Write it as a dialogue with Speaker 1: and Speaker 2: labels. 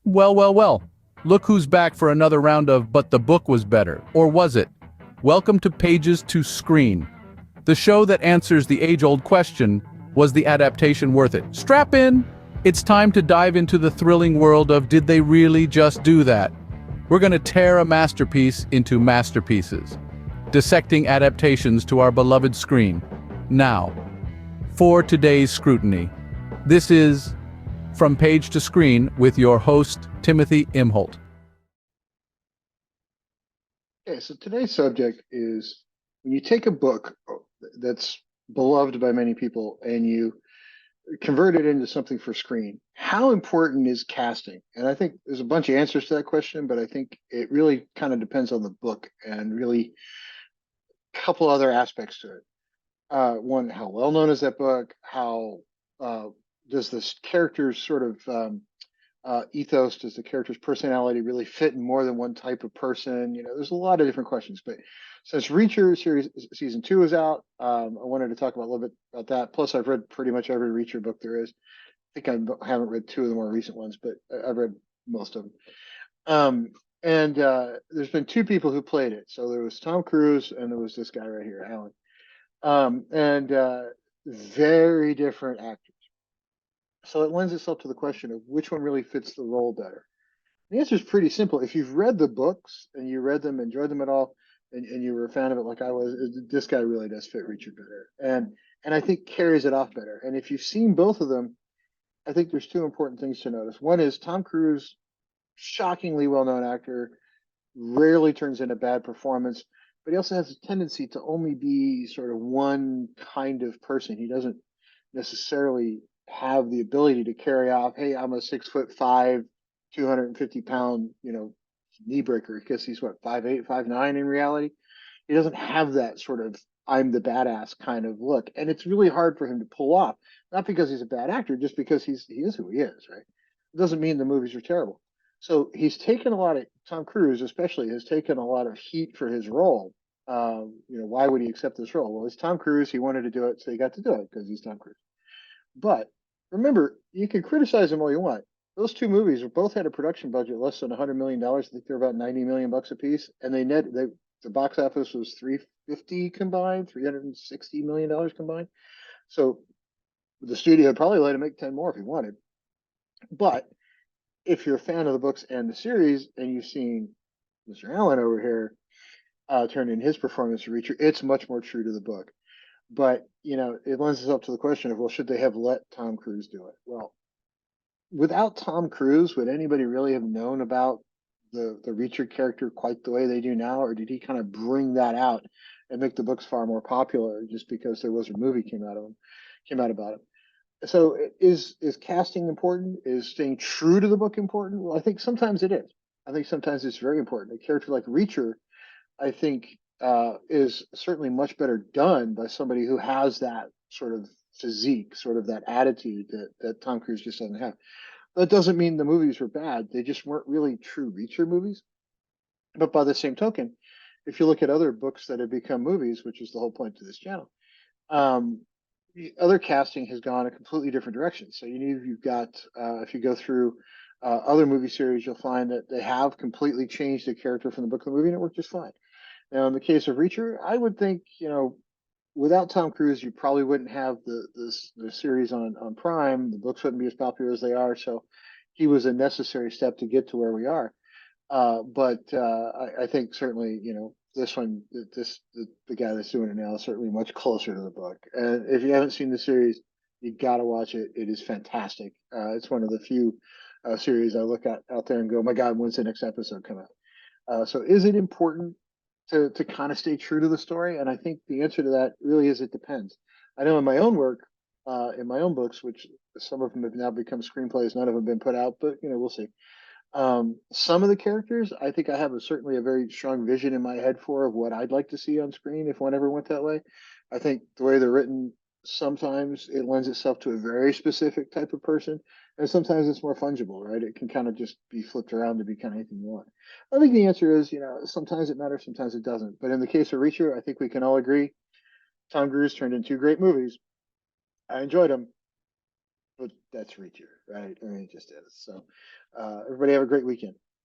Speaker 1: Well, well, well. Look who's back for another round of But the Book Was Better. Or was it? Welcome to Pages to Screen, the show that answers the age-old question, was the adaptation worth it? Strap in! It's time to dive into the thrilling world of did they really just do that? We're going to tear a masterpiece into masterpieces, dissecting adaptations to our beloved screen. Now, for today's scrutiny. This is From Page to Screen with your host, Timothy Imholt.
Speaker 2: Okay, so today's subject is when you take a book that's beloved by many people and you convert it into something for screen, how important is casting? And I think there's a bunch of answers to that question, but I think it really kind of depends on the book and really a couple other aspects to it. One, how well known is that book? How uh, does this character's sort of ethos, does the character's personality really fit in more than one type of person? There's a lot of different questions. But since Reacher series season two is out, I wanted to talk about a little bit about that. Plus, I've read pretty much every Reacher book there is. I think I haven't read two of the more recent ones, but I've read most of them. And there's been two people who played it. So there was Tom Cruise and there was this guy right here, Alan. And very different actors. So it lends itself to the question of which one really fits the role better. The answer is pretty simple. If you've read the books and you read them, enjoyed them at all, and you were a fan of it like I was, this guy really does fit Richard better, and I think carries it off better. And if you've seen both of them, I think there's two important things to notice. One is Tom Cruise, shockingly well-known actor, rarely turns in a bad performance, but he also has a tendency to only be sort of one kind of person. He doesn't necessarily have the ability to carry off, hey, I'm a 6'5", 250 pound, knee breaker, because he's what, 5'8", 5'9" in reality. He doesn't have that sort of I'm the badass kind of look. And it's really hard for him to pull off, not because he's a bad actor, just because he is who he is, right? It doesn't mean the movies are terrible. So he's taken a lot of Tom Cruise, especially, has taken a lot of heat for his role. Why would he accept this role? Well, it's Tom Cruise. He wanted to do it, so he got to do it because he's Tom Cruise. But remember, you can criticize him all you want. Those two movies both had a production budget less than $100 million. I think they're about 90 million bucks a piece, and the box office was 350 combined, $360 million combined. So the studio would probably let him make 10 more if he wanted. But if you're a fan of the books and the series, and you've seen Mr. Allen over here turn in his performance to Reacher, it's much more true to the book. But it lends itself to the question of, well, should they have let Tom Cruise do it? Well, without Tom Cruise, would anybody really have known about the Reacher character quite the way they do now, or did he kind of bring that out and make the books far more popular just because there was a movie came out about him? So is casting important? Is staying true to the book important? Well, I think sometimes it is. I think sometimes it's very important. A character like Reacher, I think, is certainly much better done by somebody who has that sort of physique, sort of that attitude that Tom Cruise just doesn't have. That doesn't mean the movies were bad. They just weren't really true Reacher movies. But by the same token, if you look at other books that have become movies, which is the whole point to this channel, um, the other casting has gone a completely different direction. So you've got if you go through other movie series, you'll find that they have completely changed the character from the book to the movie, and it worked just fine. Now, in the case of Reacher, I would think, without Tom Cruise, you probably wouldn't have the series on Prime. The books wouldn't be as popular as they are. So he was a necessary step to get to where we are. But I think certainly, this one, the guy that's doing it now is certainly much closer to the book. And if you haven't seen the series, you got to watch it. It is fantastic. It's one of the few series I look at out there and go, my God, when's the next episode come out? So is it important to kind of stay true to the story? And I think the answer to that really is it depends. I know in my own work, in my own books, which some of them have now become screenplays, none of them have been put out, but we'll see. Some of the characters, I think I have certainly a very strong vision in my head for of what I'd like to see on screen if one ever went that way. I think the way they're written, sometimes it lends itself to a very specific type of person, and sometimes it's more fungible, right? It can kind of just be flipped around to be kind of anything you want. I think the answer is, sometimes it matters, sometimes it doesn't. But in the case of Reacher, I think we can all agree Tom Cruise turned in two great movies. I enjoyed them. but that's reach right? I mean, it just is. So, everybody have a great weekend.